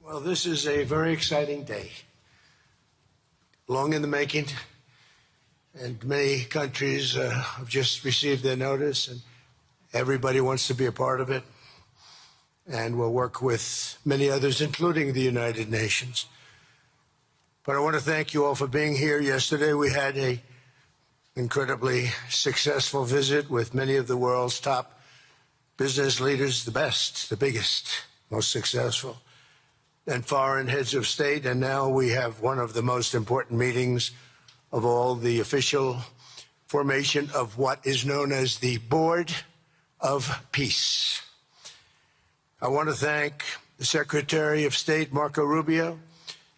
Well, this is a very exciting day, long in the making, and many countries have just received their notice, and everybody wants to be a part of it, and we'll work with many others, including the United Nations. But I want to thank you all for being here. Yesterday we had an incredibly successful visit with many of the world's top business leaders, the best, the biggest, most successful, and foreign heads of state. And now we have one of the most important meetings of all, the official formation of what is known as the Board of Peace. I want to thank the Secretary of State, Marco Rubio,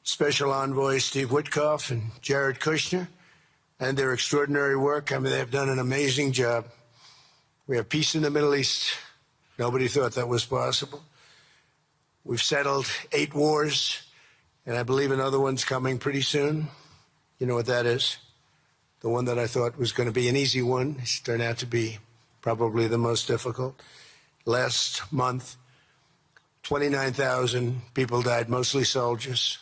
Special Envoy Steve Witkoff, and Jared Kushner, and their extraordinary work. I mean, they've done an amazing job. We have peace in the Middle East. Nobody thought that was possible. We've settled 8 wars, and I believe another one's coming pretty soon. You know what that is? The one that I thought was going to be an easy one has turned out to be probably the most difficult. Last month, 29,000 people died, mostly soldiers,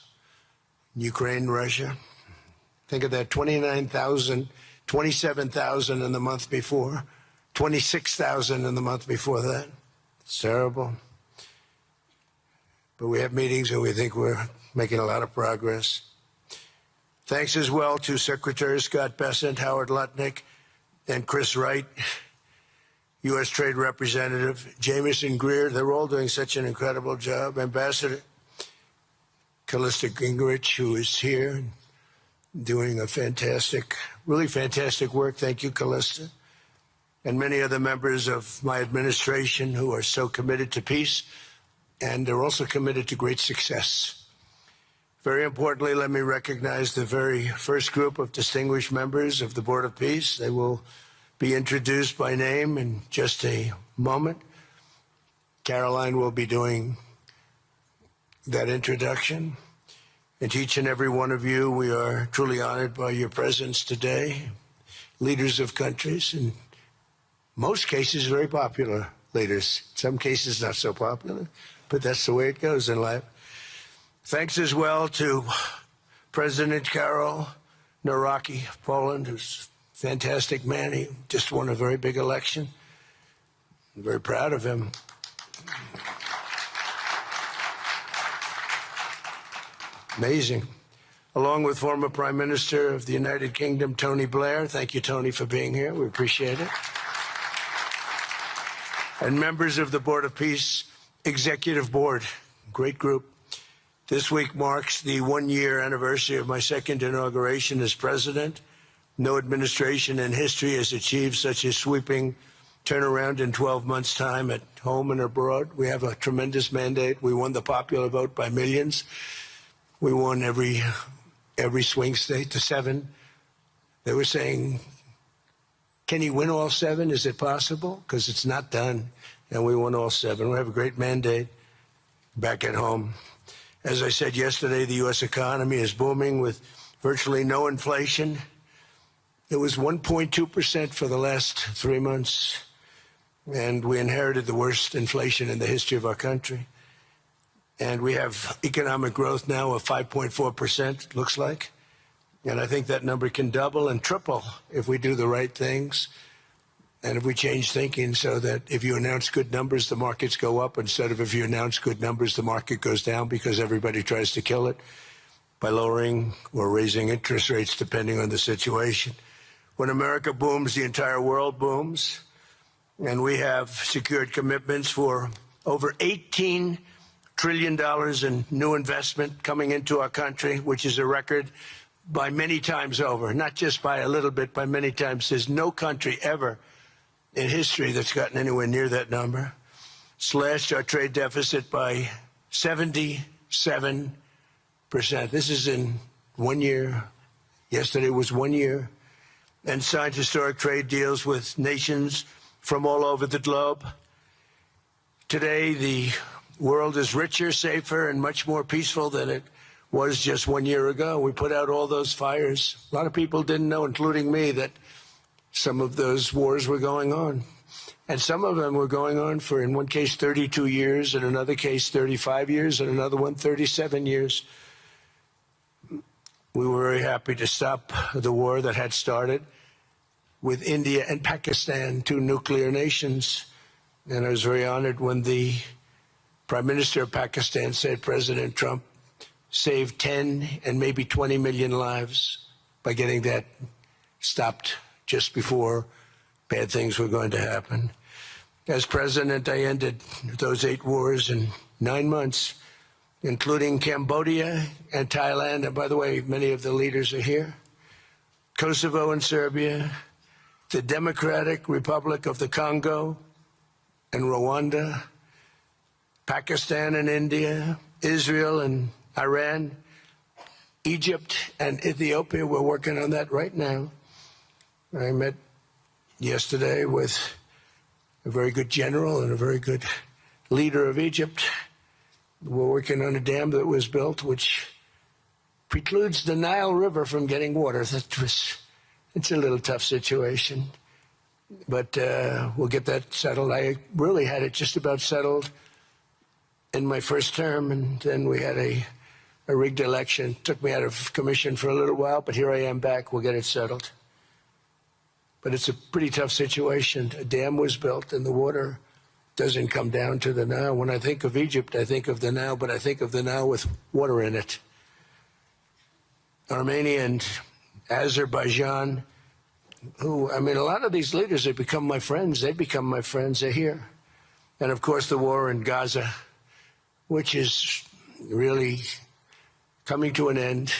in Ukraine, Russia. Think of that, 29,000, 27,000 in the month before, 26,000 in the month before that. It's terrible. But we have meetings, and we think we're making a lot of progress. Thanks as well to Secretary Scott Bessent, Howard Lutnick, and Chris Wright, U.S. Trade Representative, Jamieson Greer. They're all doing such an incredible job. Ambassador Callista Gingrich, who is here, doing a fantastic, really fantastic work. Thank you, Callista. And many other members of my administration who are so committed to peace, and they're also committed to great success. Very importantly, let me recognize the very first group of distinguished members of the Board of Peace. They will be introduced by name in just a moment. Caroline will be doing that introduction. And to each and every one of you, we are truly honored by your presence today. Leaders of countries, in most cases very popular leaders, some cases not so popular, but that's the way it goes in life. Thanks as well to President Karol Nawrocki of Poland, who's a fantastic man. He just won a very big election. I'm very proud of him. Amazing. Along with former Prime Minister of the United Kingdom, Tony Blair. Thank you, Tony, for being here. We appreciate it. And members of the Board of Peace Executive Board, great group. This week marks the 1-year anniversary of my second inauguration as president. No administration in history has achieved such a sweeping turnaround in 12 months' time at home and abroad. We have a tremendous mandate. We won the popular vote by millions. We won every swing state to 7. They were saying, can you win all 7? Is it possible? Because it's not done. And we won all 7. We have a great mandate back at home. As I said yesterday, the U.S. economy is booming with virtually no inflation. It was 1.2% for the last 3 months. And we inherited the worst inflation in the history of our country. And we have economic growth now of 5.4%, looks like. And I think that number can double and triple if we do the right things and if we change thinking so that if you announce good numbers, the markets go up, instead of if you announce good numbers, the market goes down because everybody tries to kill it by lowering or raising interest rates depending on the situation. When America booms, the entire world booms. And we have secured commitments for over $18 trillion in new investment coming into our country, which is a record by many times over, not just by a little bit, by many times. There's no country ever in history that's gotten anywhere near that number. Slashed our trade deficit by 77%. This is in 1 year. Yesterday was 1 year. And signed historic trade deals with nations from all over the globe. Today, the world is richer, safer, and much more peaceful than it was just 1 year ago. We put out all those fires. A lot of people didn't know, including me, that some of those wars were going on. And some of them were going on for, in one case, 32 years, in another case, 35 years, and another one, 37 years. We were very happy to stop the war that had started with India and Pakistan, two nuclear nations. And I was very honored when the Prime Minister of Pakistan said President Trump saved 10 and maybe 20 million lives by getting that stopped just before bad things were going to happen. As president, I ended those 8 wars in 9 months, including Cambodia and Thailand. And by the way, many of the leaders are here. Kosovo and Serbia, the Democratic Republic of the Congo and Rwanda, Pakistan and India, Israel and Iran, Egypt and Ethiopia. We're working on that right now. I met yesterday with a very good general and a very good leader of Egypt. We're working on a dam that was built which precludes the Nile River from getting water. It's a little tough situation, but we'll get that settled. I really had it just about settled in my first term, and then we had a rigged election. Took me out of commission for a little while, but here I am back. We'll get it settled. But it's a pretty tough situation. A dam was built, and the water doesn't come down to the Nile. When I think of Egypt, I think of the Nile, but I think of the Nile with water in it. Armenia and Azerbaijan, who, I mean, a lot of these leaders have become my friends. They become my friends. They're here. And, of course, the war in Gaza, which is really coming to an end.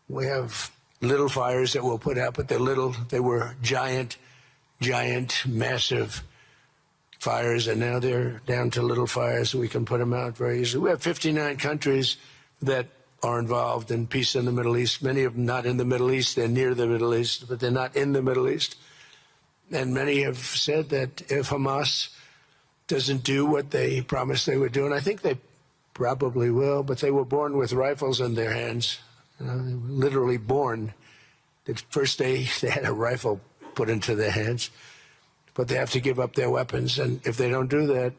We have little fires that we'll put out, but they're little. They were giant, massive fires, and now they're down to little fires, so we can put them out very easily. We have 59 countries that are involved in peace in the Middle East. Many of them not in the Middle East. They're near the Middle East, but they're not in the Middle East. And many have said that if Hamas doesn't do what they promised they would do, and I think they probably will, but they were born with rifles in their hands. They were literally born. The first day they had a rifle put into their hands, but they have to give up their weapons. And if they don't do that,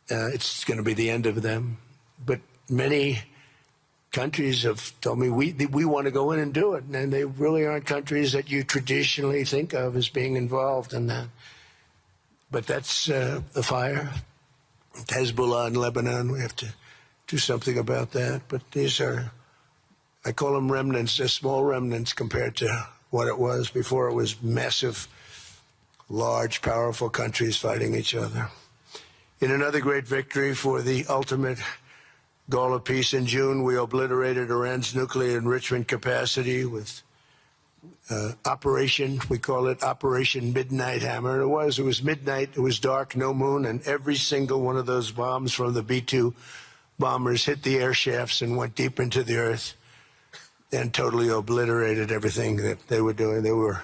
it's going to be the end of them. But many countries have told me we want to go in and do it, and they really aren't countries that you traditionally think of as being involved in that. But that's the fire. Hezbollah in Lebanon, we have to do something about that. But these are, I call them remnants. They're small remnants compared to what it was before. It was massive, large, powerful countries fighting each other. In another great victory for the ultimate goal of peace, in June, we obliterated Iran's nuclear enrichment capacity with Operation, we call it Operation Midnight Hammer. It was midnight, it was dark, no moon, and every single one of those bombs from the B-2 bombers hit the air shafts and went deep into the earth and totally obliterated everything that they were doing. They were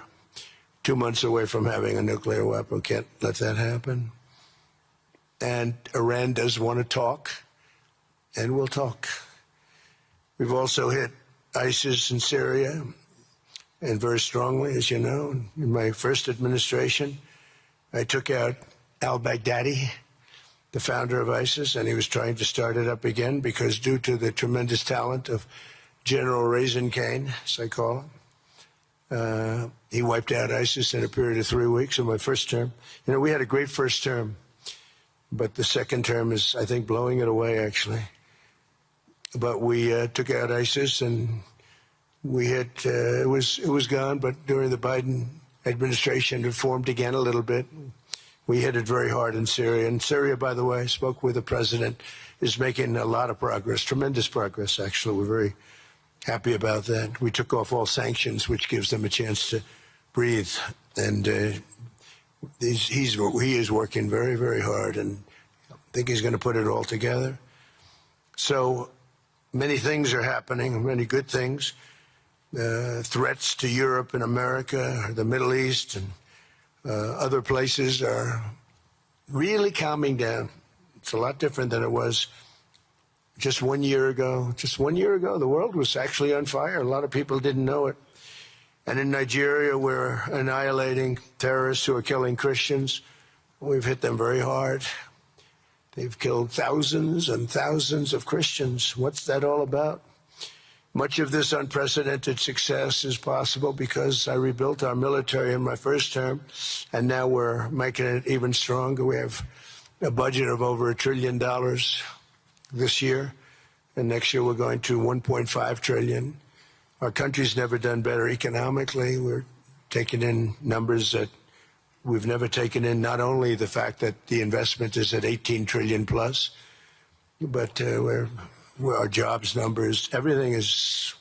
2 months away from having a nuclear weapon. Can't let that happen. And Iran does want to talk, and we'll talk. We've also hit ISIS in Syria, and very strongly, as you know. In my first administration, I took out al-Baghdadi, the founder of ISIS, and he was trying to start it up again because due to the tremendous talent of General Raisin Kane, as I call him, he wiped out ISIS in a period of 3 weeks in my first term. You know, we had a great first term, but the second term is, I think, blowing it away, actually. But we took out ISIS, and we hit, it was gone, but during the Biden administration, it formed again a little bit. We hit it very hard in Syria. And Syria, by the way, I spoke with the president, is making a lot of progress, tremendous progress, actually. We're very happy about that. We took off all sanctions, which gives them a chance to breathe. And he is working very, very hard, and I think he's going to put it all together. So many things are happening, many good things. Threats to Europe and America, the Middle East, and other places are really calming down. It's a lot different than it was just 1 year ago. Just 1 year ago, the world was actually on fire. A lot of people didn't know it. And in Nigeria, we're annihilating terrorists who are killing Christians. We've hit them very hard. They've killed thousands and thousands of Christians. What's that all about? Much of this unprecedented success is possible because I rebuilt our military in my first term, and now we're making it even stronger. We have a budget of over $1 trillion this year, and next year we're going to $1.5 trillion. Our country's never done better economically. We're taking in numbers that we've never taken in, not only the fact that the investment is at 18 trillion plus, but our jobs numbers, everything is,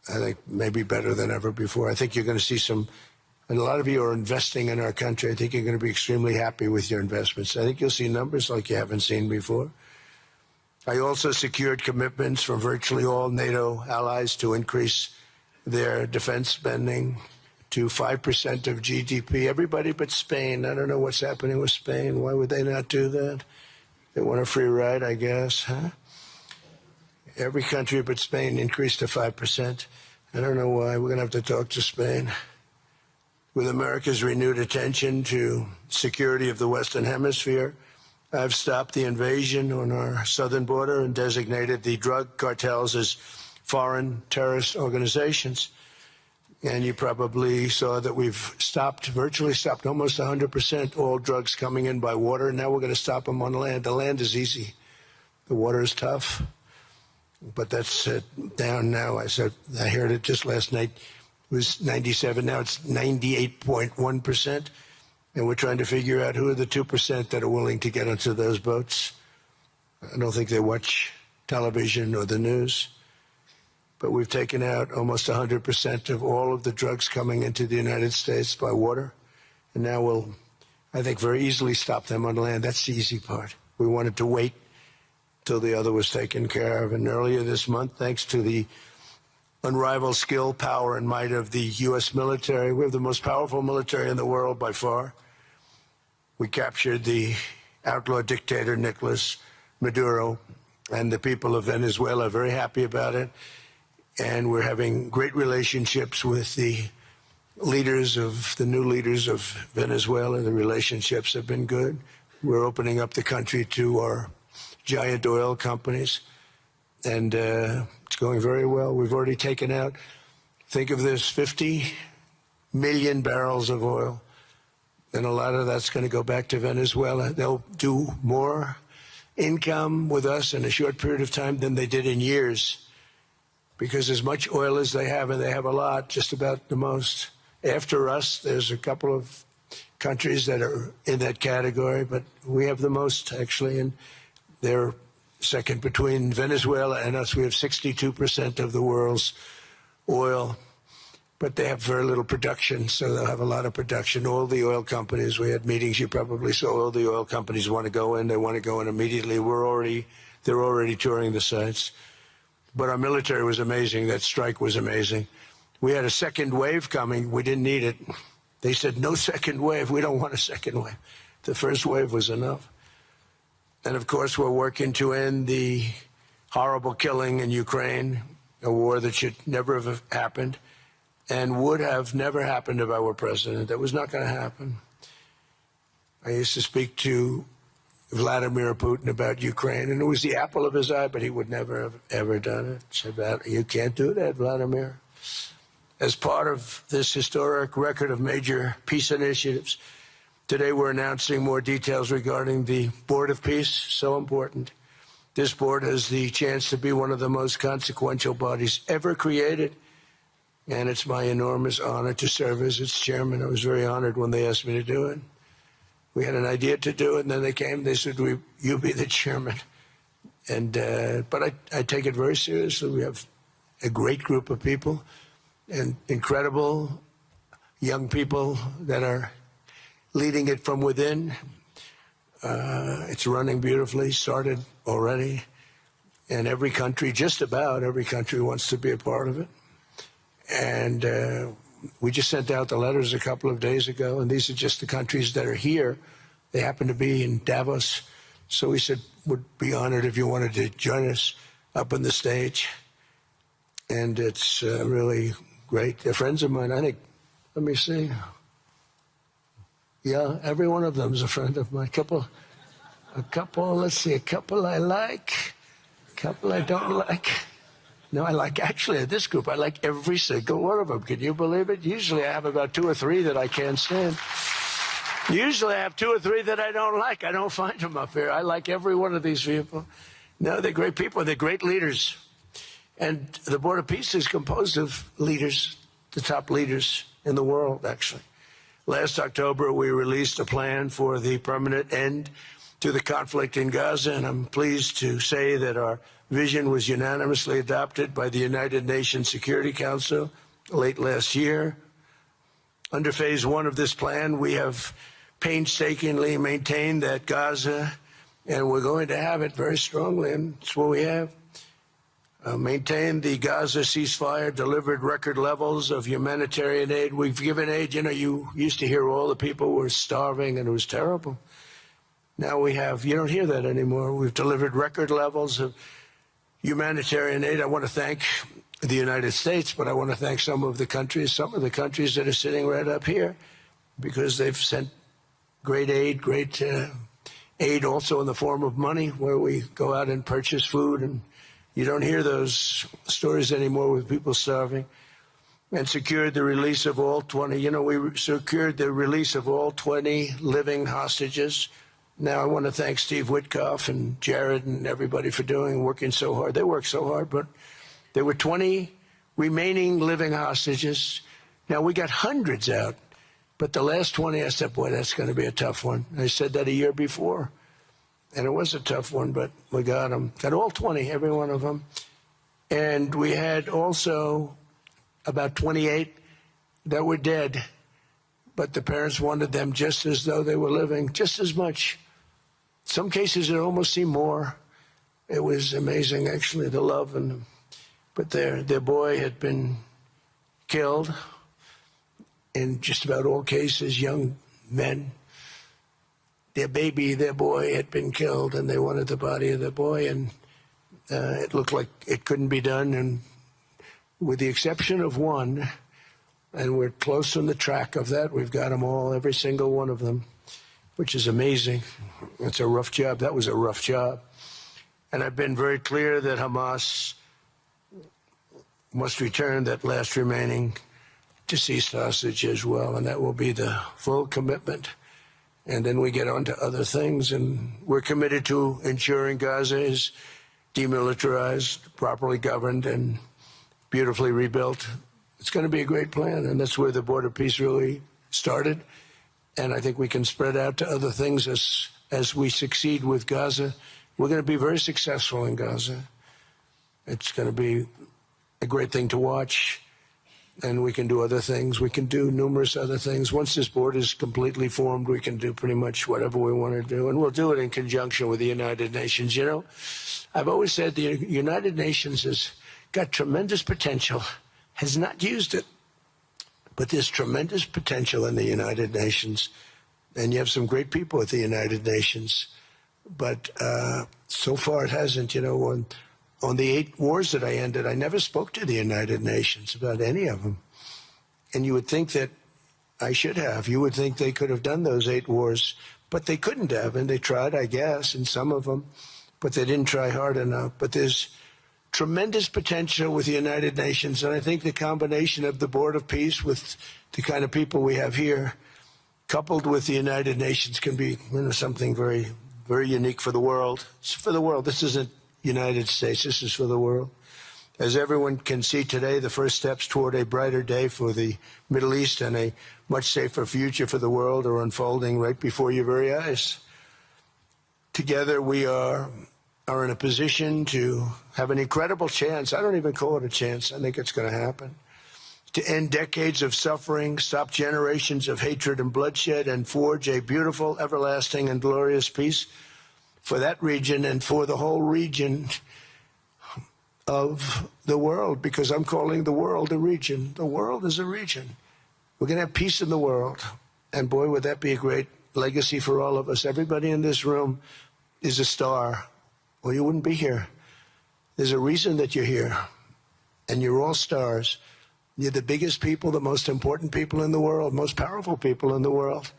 I think, maybe better than ever before. I think you're going to see and a lot of you are investing in our country. I think you're going to be extremely happy with your investments. I think you'll see numbers like you haven't seen before. I also secured commitments from virtually all NATO allies to increase their defense spending to 5% of GDP. Everybody but Spain. I don't know what's happening with Spain. Why would they not do that? They want a free ride, I guess, huh? Every country but Spain increased to 5%. I don't know why. We're going to have to talk to Spain. With America's renewed attention to security of the Western Hemisphere, I've stopped the invasion on our southern border and designated the drug cartels as foreign terrorist organizations. And you probably saw that we've virtually stopped almost 100% all drugs coming in by water. And now we're going to stop them on land. The land is easy. The water is tough. But that's down now. I heard it just last night. It was 97. Now it's 98.1%. And we're trying to figure out who are the 2% that are willing to get onto those boats. I don't think they watch television or the news. But we've taken out almost 100% of all of the drugs coming into the United States by water. And now we'll, I think, very easily stop them on land. That's the easy part. We wanted to wait till the other was taken care of. And earlier this month, thanks to the unrivaled skill, power, and might of the U.S. military, we have the most powerful military in the world by far. We captured the outlaw dictator Nicolas Maduro, and the people of Venezuela are very happy about it. And we're having great relationships with the new leaders of Venezuela. The relationships have been good. We're opening up the country to our giant oil companies, and it's going very well. We've already taken out, think of this, 50 million barrels of oil, and a lot of that's going to go back to Venezuela. They'll do more income with us in a short period of time than they did in years, because as much oil as they have, and they have a lot, just about the most. After us, there's a couple of countries that are in that category, but we have the most, actually, and they're second between Venezuela and us. We have 62% of the world's oil, but they have very little production, so they'll have a lot of production. All the oil companies, we had meetings, you probably saw, all the oil companies want to go in. They want to go in immediately. They're already touring the sites. But our military was amazing. That strike was amazing. We had a second wave coming. We didn't need it. They said, no second wave. We don't want a second wave. The first wave was enough. And, of course, we're working to end the horrible killing in Ukraine, a war that should never have happened and would have never happened if I were president. That was not going to happen. I used to speak to Vladimir Putin about Ukraine, and it was the apple of his eye, but he would never have ever done it. Said, you can't do that, Vladimir. As part of this historic record of major peace initiatives, today we're announcing more details regarding the Board of Peace, so important. This board has the chance to be one of the most consequential bodies ever created, and it's my enormous honor to serve as its chairman. I was very honored when they asked me to do it. We had an idea to do it, and then they came, they said, you be the chairman. And but I take it very seriously. We have a great group of people and incredible young people that are leading it from within. It's running beautifully, started already. And every country, just about every country, wants to be a part of it. And we just sent out the letters a couple of days ago, and these are just the countries that are here. They happen to be in Davos. So we said, would be honored if you wanted to join us up on the stage. And it's really great. They're friends of mine, I think. Let me see. Yeah, every one of them is a friend of mine. A couple, let's see, a couple I like, a couple I don't like. No, I like, actually, this group, I like every single one of them. Can you believe it? Usually I have about 2 or 3 that I can't stand. Usually I have 2 or 3 that I don't like. I don't find them up here. I like every one of these people. No, they're great people. They're great leaders. And the Board of Peace is composed of leaders, the top leaders in the world, actually. Last October, we released a plan for the permanent end to the conflict in Gaza, and I'm pleased to say that our vision was unanimously adopted by the United Nations Security Council late last year. Under phase 1 of this plan, we have painstakingly maintained that Gaza, and we're going to have it very strongly, and it's what we have, maintained the Gaza ceasefire, delivered record levels of humanitarian aid. We've given aid, you know, you used to hear all the people were starving and it was terrible. Now we have, you don't hear that anymore. We've delivered record levels of humanitarian aid. I want to thank the United States, but I want to thank some of the countries that are sitting right up here, because they've sent great aid, aid also in the form of money, where we go out and purchase food, and you don't hear those stories anymore with people starving. And secured the release of all 20, you know, we secured the release of all 20 living hostages. Now, I want to thank Steve Witkoff and Jared and everybody for working so hard. They worked so hard, but there were 20 remaining living hostages. Now, we got hundreds out, but the last 20, I said, boy, that's going to be a tough one. I said that a year before, and it was a tough one, but we got them. Got all 20, every one of them. And we had also about 28 that were dead, but the parents wanted them just as though they were living, just as much. Some cases, it almost seemed more. It was amazing, actually, the love. But their boy had been killed. In just about all cases, young men. Their boy had been killed, and they wanted the body of their boy, and it looked like it couldn't be done. And with the exception of one, and we're close on the track of that, we've got them all, every single one of them, which is amazing. It's a rough job. That was a rough job. And I've been very clear that Hamas must return that last remaining deceased hostage as well, and that will be the full commitment. And then we get on to other things, and we're committed to ensuring Gaza is demilitarized, properly governed, and beautifully rebuilt. It's going to be a great plan, and that's where the Board of Peace really started. And I think we can spread out to other things as we succeed with Gaza. We're going to be very successful in Gaza. It's going to be a great thing to watch, and we can do other things. We can do numerous other things. Once this board is completely formed, we can do pretty much whatever we want to do, and we'll do it in conjunction with the United Nations. You know, I've always said the United Nations has got tremendous potential, has not used it, but there's tremendous potential in the United Nations, and you have some great people at the United Nations, but so far it hasn't. You know, on the 8 wars that I ended, I never spoke to the United Nations about any of them. And you would think that I should have. You would think they could have done those 8 wars, but they couldn't have. And they tried, I guess, in some of them, but they didn't try hard enough. But there's tremendous potential with the United Nations. And I think the combination of the Board of Peace with the kind of people we have here, coupled with the United Nations, can be, you know, something very, very unique for the world. It's for the world. This isn't United States. This is for the world. As everyone can see today, the first steps toward a brighter day for the Middle East and a much safer future for the world are unfolding right before your very eyes. Together, we are in a position to have an incredible chance. I don't even call it a chance. I think it's going to happen. To end decades of suffering, stop generations of hatred and bloodshed, and forge a beautiful, everlasting, and glorious peace for that region and for the whole region of the world, because I'm calling the world a region. The world is a region. We're going to have peace in the world. And boy, would that be a great legacy for all of us. Everybody in this room is a star, or you wouldn't be here. There's a reason that you're here, and you're all stars. You're the biggest people, the most important people in the world, most powerful people in the world.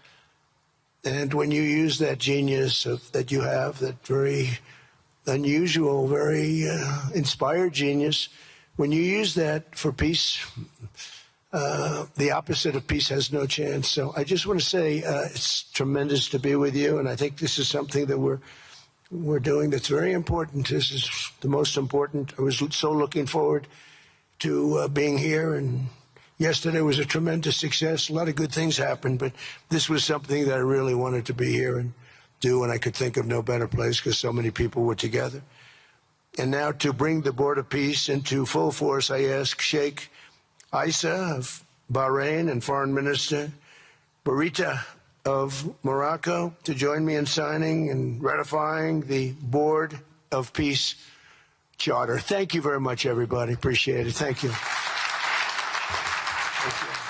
And when you use that genius that you have, that very unusual, very inspired genius, when you use that for peace, the opposite of peace has no chance. So I just want to say it's tremendous to be with you, and I think this is something that we're doing that's very important. This is the most important. I was so looking forward to being here, and yesterday was a tremendous success. A lot of good things happened, but this was something that I really wanted to be here and do, and I could think of no better place because so many people were together. And now to bring the Board of Peace into full force, I ask Sheikh Isa of Bahrain and Foreign Minister Barita of Morocco to join me in signing and ratifying the Board of Peace Charter. Thank you very much, everybody. Appreciate it. Thank you. Thank you.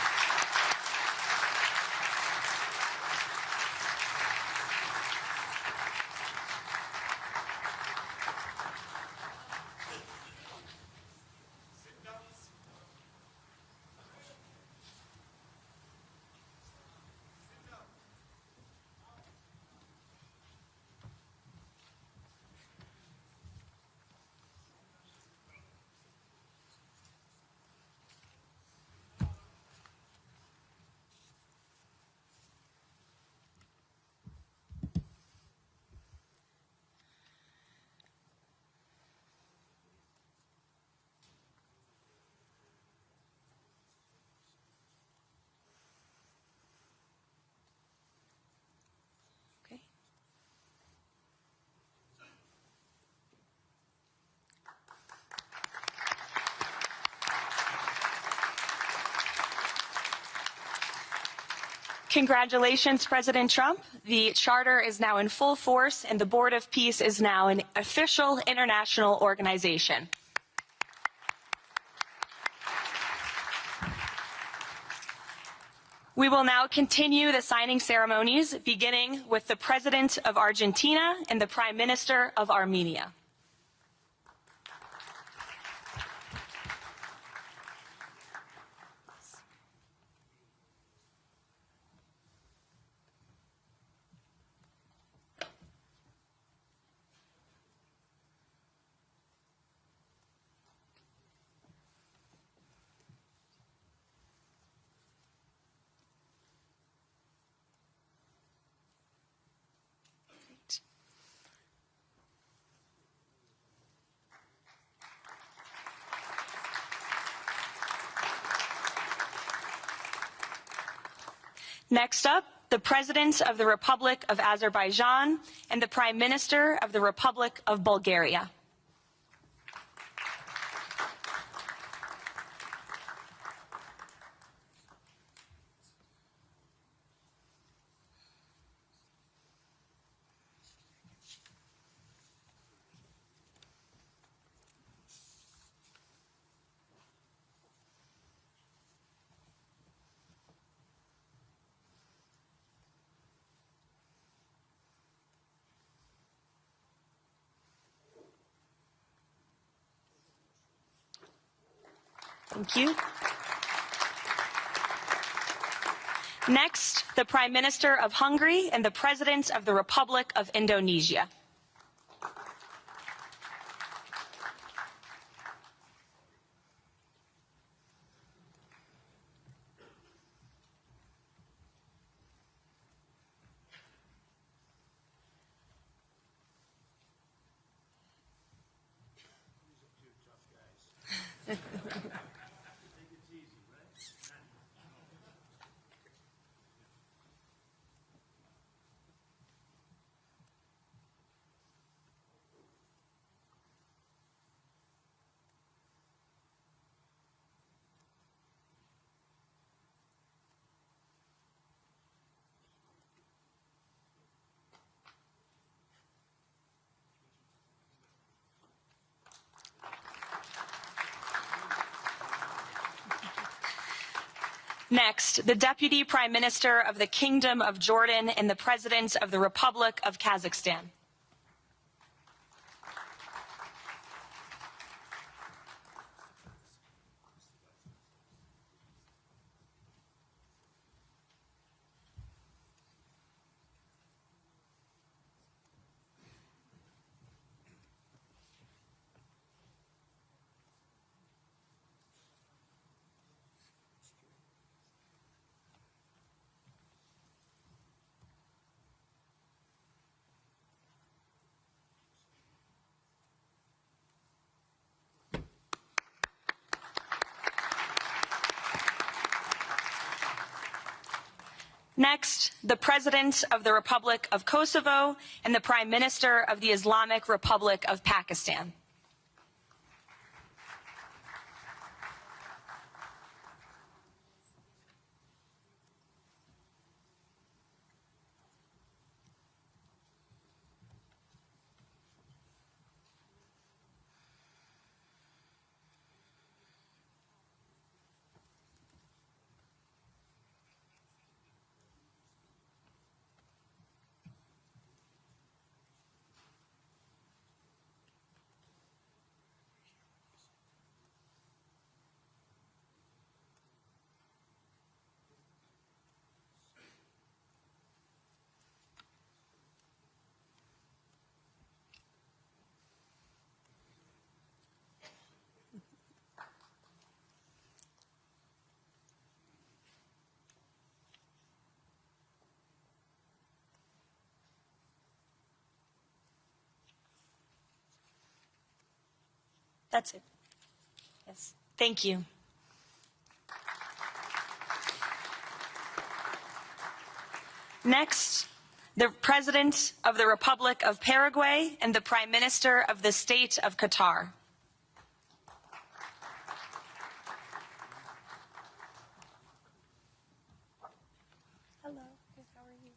Congratulations, President Trump. The Charter is now in full force, and the Board of Peace is now an official international organization. We will now continue the signing ceremonies, beginning with the President of Argentina and the Prime Minister of Armenia. Next up, the President of the Republic of Azerbaijan and the Prime Minister of the Republic of Bulgaria. Thank you. Next, the Prime Minister of Hungary and the President of the Republic of Indonesia. Next, the Deputy Prime Minister of the Kingdom of Jordan and the President of the Republic of Kazakhstan. Next, the President of the Republic of Kosovo and the Prime Minister of the Islamic Republic of Pakistan. That's it. Yes. Thank you. Next, the President of the Republic of Paraguay and the Prime Minister of the State of Qatar. Hello, how are you?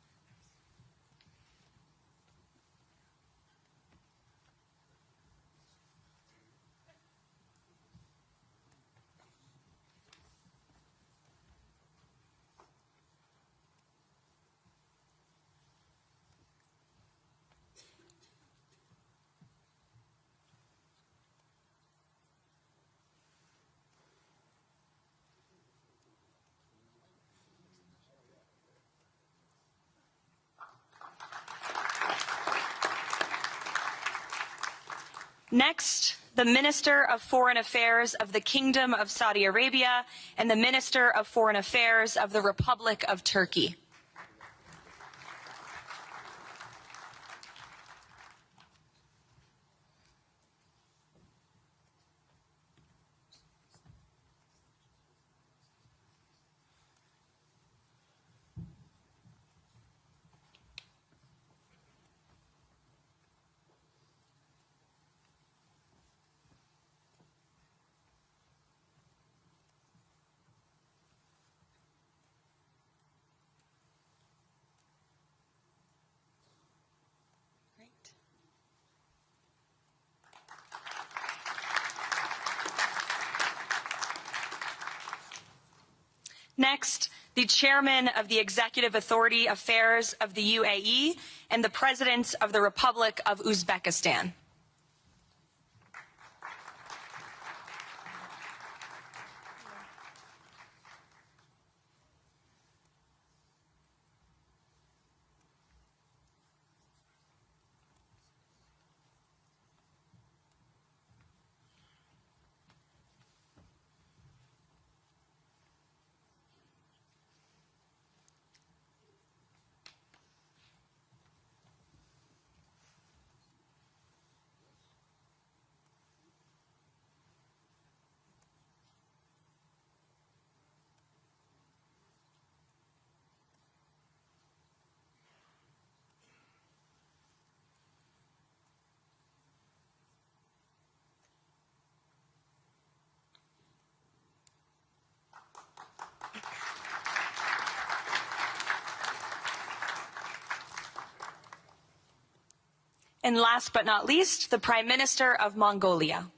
Next, the Minister of Foreign Affairs of the Kingdom of Saudi Arabia and the Minister of Foreign Affairs of the Republic of Turkey. Next, the Chairman of the Executive Authority Affairs of the UAE and the President of the Republic of Uzbekistan. And last but not least, the Prime Minister of Mongolia.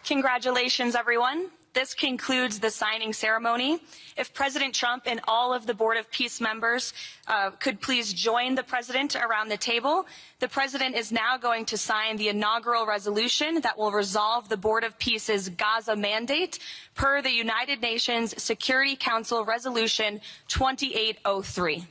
Congratulations, everyone. This concludes the signing ceremony. If President Trump and all of the Board of Peace members could please join the President around the table. The President is now going to sign the inaugural resolution that will resolve the Board of Peace's Gaza mandate per the United Nations Security Council Resolution 2803.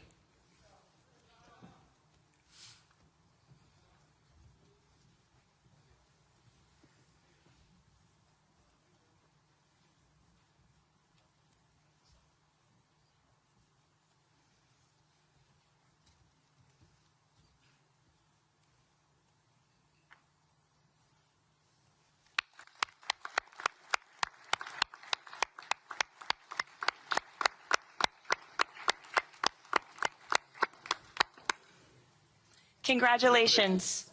Congratulations.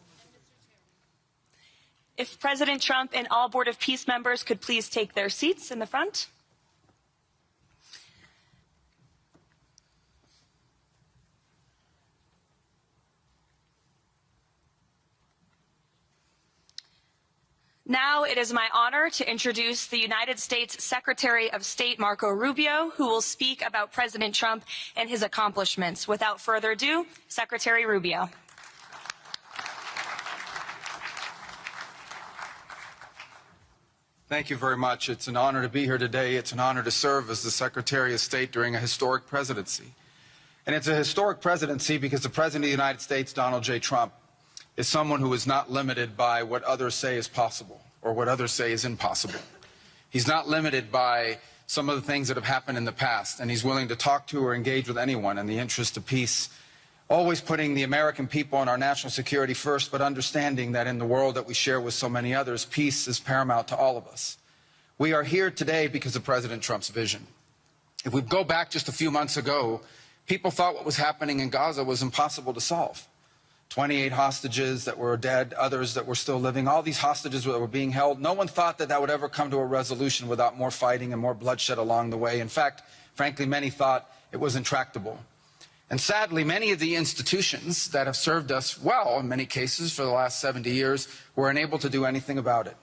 If President Trump and all Board of Peace members could please take their seats in the front. Now it is my honor to introduce the United States Secretary of State Marco Rubio, who will speak about President Trump and his accomplishments. Without further ado, Secretary Rubio. Thank you very much. It's an honor to be here today. It's an honor to serve as the Secretary of State during a historic presidency. And it's a historic presidency because the President of the United States, Donald J. Trump, is someone who is not limited by what others say is possible or what others say is impossible. He's not limited by some of the things that have happened in the past, and he's willing to talk to or engage with anyone in the interest of peace, always putting the American people and our national security first, but understanding that in the world that we share with so many others, peace is paramount to all of us. We are here today because of President Trump's vision. If we go back just a few months ago, people thought what was happening in Gaza was impossible to solve. 28 hostages that were dead, others that were still living, all these hostages that were being held. No one thought that that would ever come to a resolution without more fighting and more bloodshed along the way. In fact, frankly, many thought it was intractable. And sadly, many of the institutions that have served us well, in many cases, for the last 70 years, were unable to do anything about it.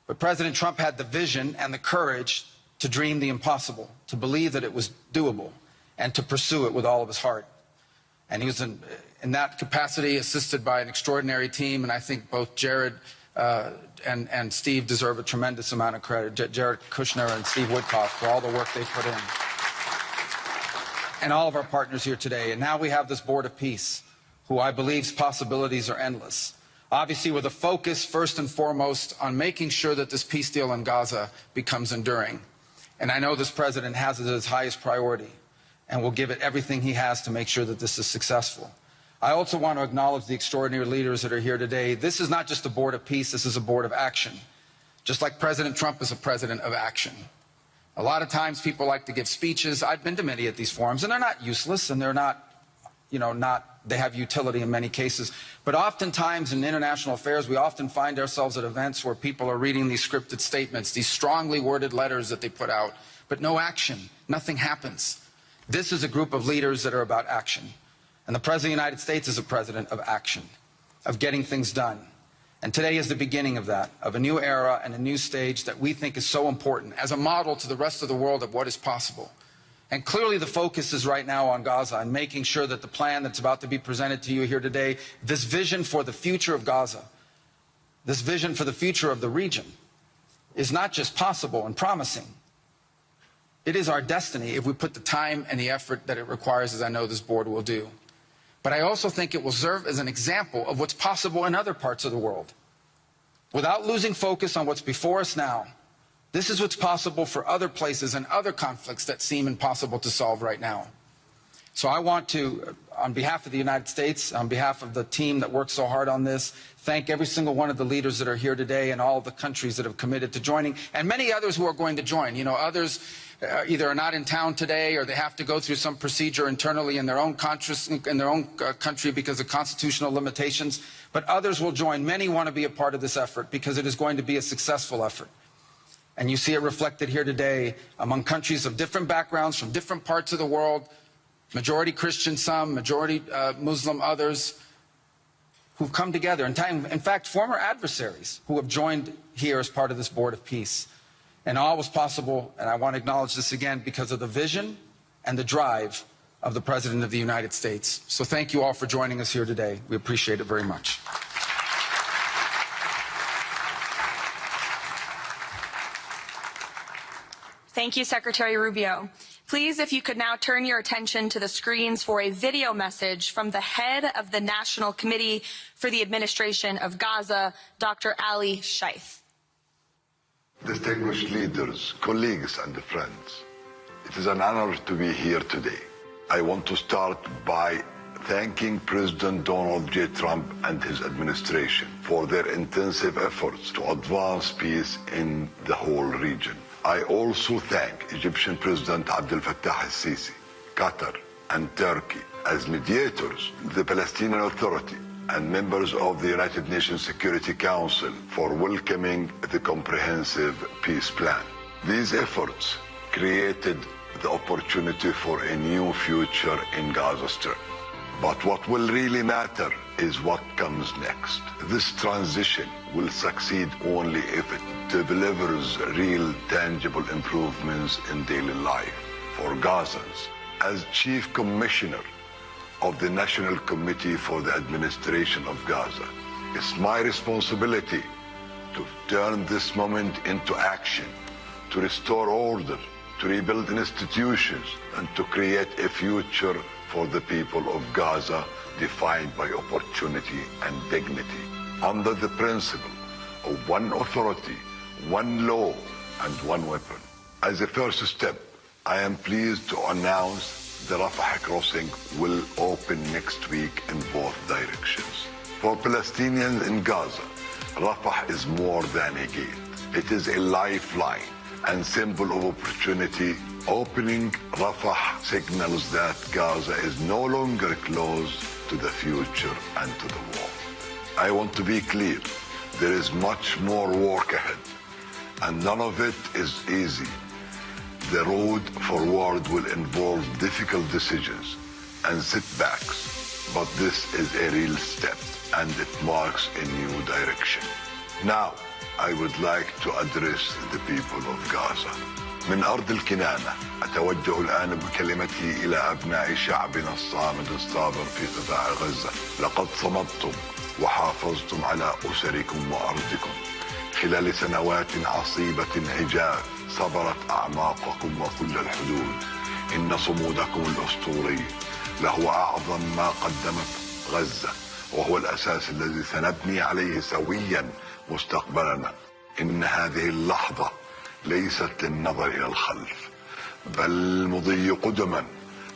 But President Trump had the vision and the courage to dream the impossible, to believe that it was doable, and to pursue it with all of his heart. And he was in that capacity assisted by an extraordinary team, and I think both Jared and Steve deserve a tremendous amount of credit, Jared Kushner and Steve Woodcock, for all the work they put in. And all of our partners here today. And now we have this Board of Peace, who I believe's possibilities are endless. Obviously with a focus first and foremost on making sure that this peace deal in Gaza becomes enduring. And I know this president has it as his highest priority and will give it everything he has to make sure that this is successful. I also want to acknowledge the extraordinary leaders that are here today. This is not just a Board of Peace, this is a Board of Action. Just like President Trump is a president of action. A lot of times people like to give speeches. I've been to many of these forums, and they're not useless, and they're not, they have utility in many cases. But oftentimes in international affairs, we often find ourselves at events where people are reading these scripted statements, these strongly worded letters that they put out, but no action. Nothing happens. This is a group of leaders that are about action. And the President of the United States is a president of action, of getting things done. And today is the beginning of that, of a new era and a new stage that we think is so important as a model to the rest of the world of what is possible. And clearly the focus is right now on Gaza and making sure that the plan that's about to be presented to you here today, this vision for the future of Gaza, this vision for the future of the region, is not just possible and promising. It is our destiny if we put the time and the effort that it requires, as I know this board will do. But I also think it will serve as an example of what's possible in other parts of the world. Without losing focus on what's before us now, this is what's possible for other places and other conflicts that seem impossible to solve right now. So I want to, on behalf of the United States, on behalf of the team that worked so hard on this, thank every single one of the leaders that are here today and all of the countries that have committed to joining, and many others who are going to join. Others either are not in town today or they have to go through some procedure internally in their own country because of constitutional limitations, but others will join. Many want to be a part of this effort because it is going to be a successful effort. And you see it reflected here today among countries of different backgrounds from different parts of the world, majority Christian some, majority Muslim others, who've come together. In fact, former adversaries who have joined here as part of this Board of Peace. And all was possible, and I want to acknowledge this again, because of the vision and the drive of the President of the United States. So thank you all for joining us here today. We appreciate it very much. Thank you, Secretary Rubio. Please, if you could now turn your attention to the screens for a video message from the head of the National Committee for the Administration of Gaza, Dr. Ali Shaith. Distinguished leaders, colleagues, and friends, it is an honor to be here today. I want to start by thanking President Donald J. Trump and his administration for their intensive efforts to advance peace in the whole region. I also thank Egyptian President Abdel Fattah al-Sisi, Qatar, and Turkey as mediators, the Palestinian Authority, and members of the United Nations Security Council for welcoming the comprehensive peace plan. These efforts created the opportunity for a new future in Gaza Strip. But what will really matter is what comes next. This transition will succeed only if it delivers real, tangible improvements in daily life for Gazans. As Chief Commissioner of the National Committee for the Administration of Gaza, it's my responsibility to turn this moment into action, to restore order, to rebuild institutions, and to create a future for the people of Gaza defined by opportunity and dignity, under the principle of one authority, one law, and one weapon. As a first step, I am pleased to announce the Rafah crossing will open next week in both directions. For Palestinians in Gaza, Rafah is more than a gate. It is a lifeline and symbol of opportunity. Opening Rafah signals that Gaza is no longer closed to the future and to the war. I want to be clear, there is much more work ahead, and none of it is easy. The road forward will involve difficult decisions and setbacks, but this is a real step, and it marks a new direction. Now, I would like to address the people of Gaza. من أرض الكنانة أتوجه الآن بكلمتي إلى أبناء شعبنا الصامد الصابر في قطاع غزة. لقد صمدتم وحافظتم على أسركم وأرضكم خلال سنوات عصيبة عجاف، صبرت أعماقكم وكل الحدود. إن صمودكم الأسطوري لهو أعظم ما قدمت غزة، وهو الأساس الذي سنبني عليه سويا مستقبلنا. إن هذه اللحظة ليست للنظر إلى الخلف، بل مضي قدما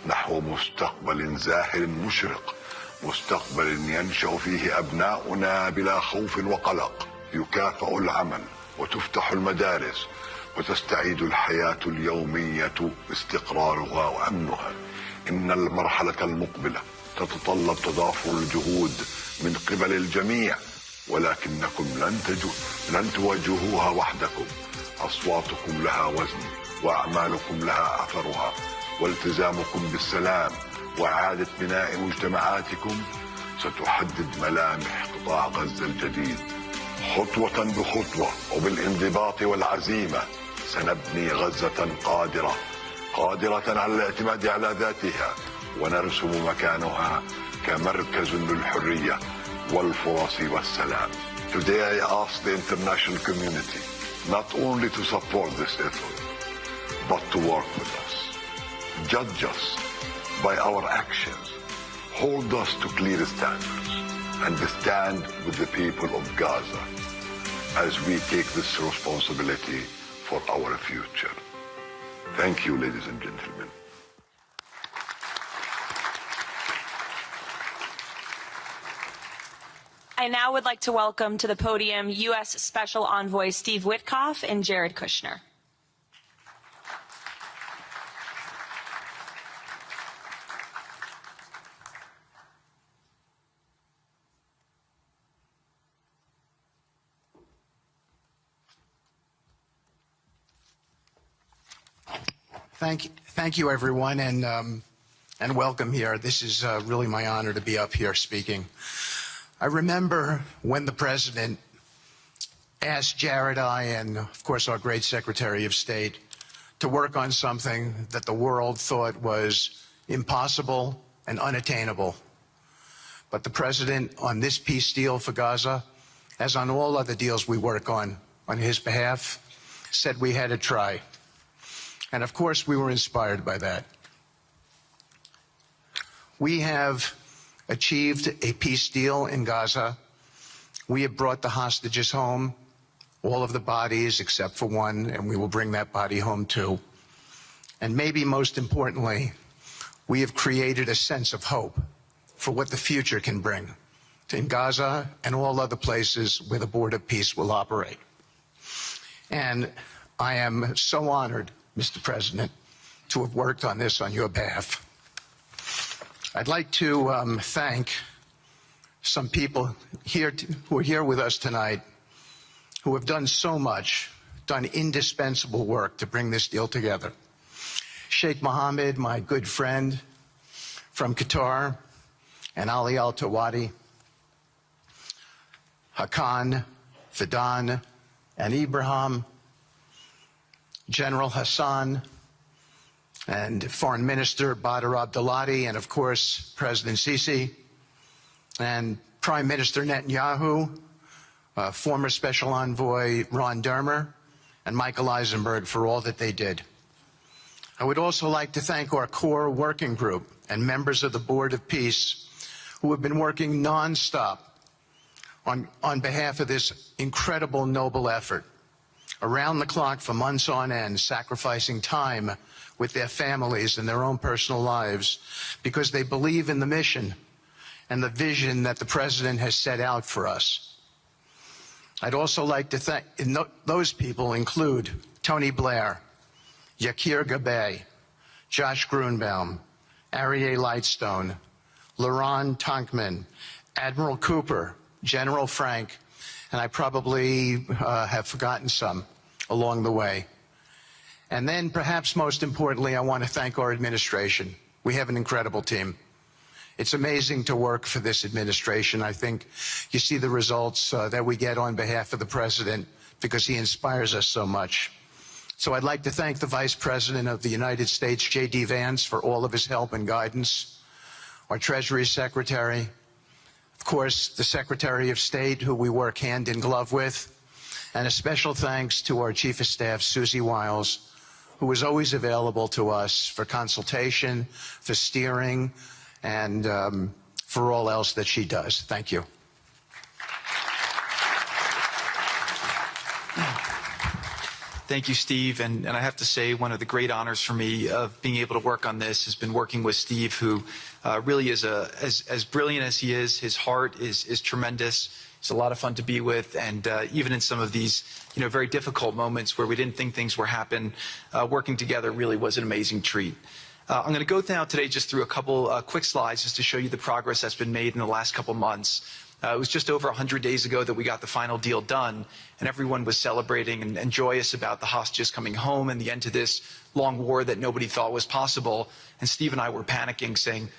نحو مستقبل زاهر مشرق، مستقبل ينشأ فيه أبناؤنا بلا خوف وقلق، يكافأ العمل وتفتح المدارس وتستعيد الحياة اليومية استقرارها وأمنها. إن المرحلة المقبلة تتطلب تضافر الجهود من قبل الجميع، ولكنكم لن تواجهوها وحدكم. أصواتكم لها وزن، وأعمالكم لها أثرها، والتزامكم بالسلام وإعادة بناء مجتمعاتكم ستحدد ملامح قطاع غزة الجديد. خطوة بخطوة وبالانضباط والعزيمة سنبني غزة قادرة على الاعتماد على ذاتها، ونرسم مكانها كمركز للحرية والفرص والسلام. Today I ask the international community not only to support this effort, but to work with us. Judge us by our actions. Hold us to clear standards, and stand with the people of Gaza as we take this responsibility for our future. Thank you, ladies and gentlemen. I now would like to welcome to the podium U.S. Special Envoy Steve Witkoff and Jared Kushner. Thank you, everyone, and welcome here. This is really my honor to be up here speaking. I remember when the president asked Jared, and of course our great Secretary of State to work on something that the world thought was impossible and unattainable. But the President, on this peace deal for Gaza, as on all other deals we work on his behalf, said we had to try. And of course we were inspired by that. We have achieved a peace deal in Gaza. We have brought the hostages home, all of the bodies except for one, and we will bring that body home too. And maybe most importantly, we have created a sense of hope for what the future can bring in Gaza and all other places where the board of peace will operate. And I am so honored, Mr. President, to have worked on this on your behalf. I'd like to thank some people who are here with us tonight who have done so much, done indispensable work to bring this deal together. Sheikh Mohammed, my good friend from Qatar, and Ali Al-Tawadi, Hakan, Fidan, and Ibrahim, General Hassan, and Foreign Minister Badr Abdulati, and of course President Sisi, and Prime Minister Netanyahu, former Special Envoy Ron Dermer, and Michael Eisenberg for all that they did. I would also like to thank our core working group and members of the Board of Peace who have been working nonstop on behalf of this incredible, noble effort, around the clock for months on end, sacrificing time with their families and their own personal lives because they believe in the mission and the vision that the President has set out for us. I'd also like to thank, those people include Tony Blair, Yakir Gabay, Josh Grunbaum, Aryeh Lightstone, Laron Tonkman, Admiral Cooper, General Frank, and I probably have forgotten some along the way. And then perhaps most importantly, I want to thank our administration. We have an incredible team. It's amazing to work for this administration. I think you see the results that we get on behalf of the President because he inspires us so much. So I'd like to thank the Vice President of the United States, J.D. Vance, for all of his help and guidance, our Treasury Secretary, of course, the Secretary of State, who we work hand in glove with, and a special thanks to our Chief of Staff, Susie Wiles, who is always available to us for consultation, for steering, and for all else that she does. Thank you. Thank you, Steve. And I have to say, one of the great honors for me of being able to work on this has been working with Steve, who really is as brilliant as he is. His heart is tremendous. He's a lot of fun to be with. And even in some of these, very difficult moments where we didn't think things were happening, working together really was an amazing treat. I'm going to go now today just through a couple quick slides just to show you the progress that's been made in the last couple months. It was just over 100 days ago that we got the final deal done, and everyone was celebrating and joyous about the hostages coming home and the end to this long war that nobody thought was possible. And Steve and I were panicking, saying,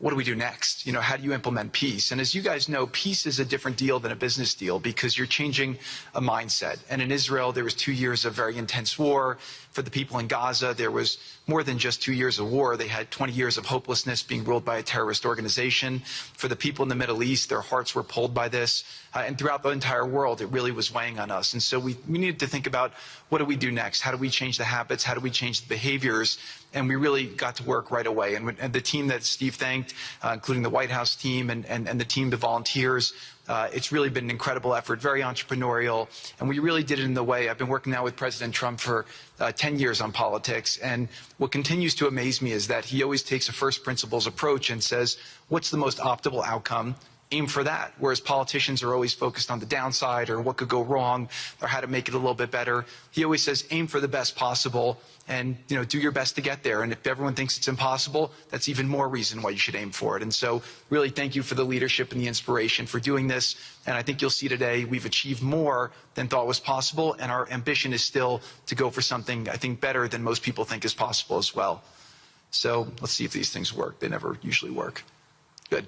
what do we do next? How do you implement peace? And as you guys know, peace is a different deal than a business deal because you're changing a mindset. And in Israel, there was 2 years of very intense war. For the people in Gaza, there was more than just 2 years of war. They had 20 years of hopelessness being ruled by a terrorist organization. For the people in the Middle East, their hearts were pulled by this. And throughout the entire world, it really was weighing on us. And so we needed to think about, what do we do next? How do we change the habits? How do we change the behaviors? And we really got to work right away. And the team that Steve thanked, including the White House team and the team of volunteers, it's really been an incredible effort, very entrepreneurial, and we really did it in the way. I've been working now with President Trump for 10 years on politics, and what continues to amaze me is that he always takes a first principles approach and says, what's the most optimal outcome? Aim for that. Whereas politicians are always focused on the downside or what could go wrong or how to make it a little bit better. He always says, aim for the best possible and, do your best to get there. And if everyone thinks it's impossible, that's even more reason why you should aim for it. And so really thank you for the leadership and the inspiration for doing this. And I think you'll see today we've achieved more than thought was possible. And our ambition is still to go for something, I think, better than most people think is possible as well. So let's see if these things work. They never usually work. Good.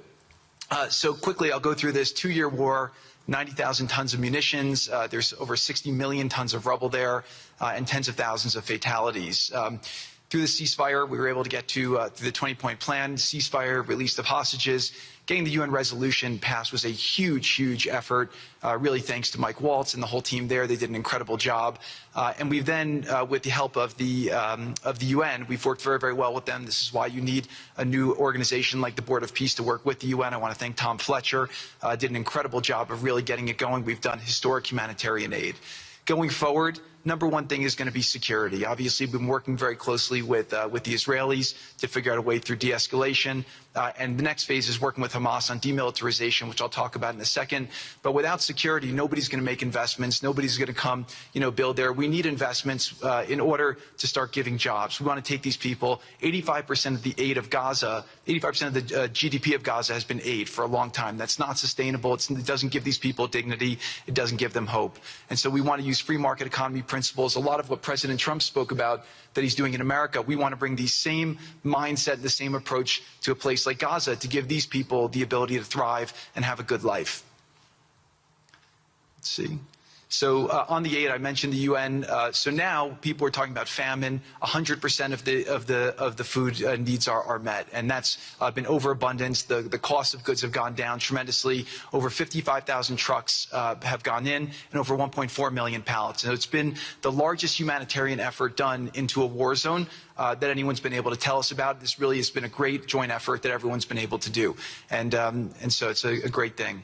So quickly, I'll go through this 2-year war, 90,000 tons of munitions. There's over 60 million tons of rubble there, and tens of thousands of fatalities. Through the ceasefire, we were able to get to the 20-point plan, ceasefire, release of hostages. Getting the UN resolution passed was a huge, huge effort, really thanks to Mike Waltz and the whole team there. They did an incredible job. And we've then, with the help of the UN, we've worked very, very well with them. This is why you need a new organization like the Board of Peace to work with the UN. I want to thank Tom Fletcher. Did an incredible job of really getting it going. We've done historic humanitarian aid. Going forward, number one thing is going to be security. Obviously, we've been working very closely with the Israelis to figure out a way through de-escalation. And the next phase is working with Hamas on demilitarization, which I'll talk about in a second. But without security, nobody's going to make investments. Nobody's going to come, build there. We need investments in order to start giving jobs. We want to take these people. 85% of the aid of Gaza, 85% of the GDP of Gaza has been aid for a long time. That's not sustainable. It doesn't give these people dignity. It doesn't give them hope. And so we want to use free market economy principles. A lot of what President Trump spoke about that he's doing in America, we want to bring the same mindset, the same approach to a place like Gaza to give these people the ability to thrive and have a good life. Let's see. So on the aid, I mentioned the UN. So now people are talking about famine. 100% of the food needs are met, and that's been overabundance. The cost of goods have gone down tremendously. Over 55,000 trucks have gone in, and over 1.4 million pallets. And it's been the largest humanitarian effort done into a war zone that anyone's been able to tell us about. This really has been a great joint effort that everyone's been able to do, and so it's a great thing.